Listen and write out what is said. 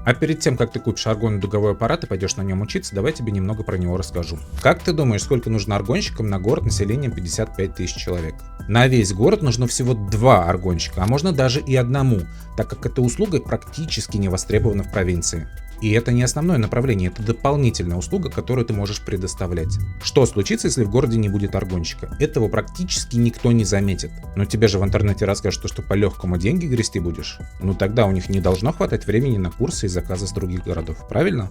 А перед тем, как ты купишь аргонно-дуговой аппарат и пойдешь на нем учиться, давай тебе немного про него расскажу. Как ты думаешь, сколько нужно аргонщикам на город населением 55 тысяч человек? На весь город нужно всего 2 аргонщика, а можно даже и одному, так как эта услуга практически не востребована в провинции. И это не основное направление, это дополнительная услуга, которую ты можешь предоставлять. Что случится, если в городе не будет аргонщика? Этого практически никто не заметит. Но тебе же в интернете расскажут, что по-легкому деньги грести будешь. Ну тогда у них не должно хватать времени на курсы и заказы с других городов, правильно?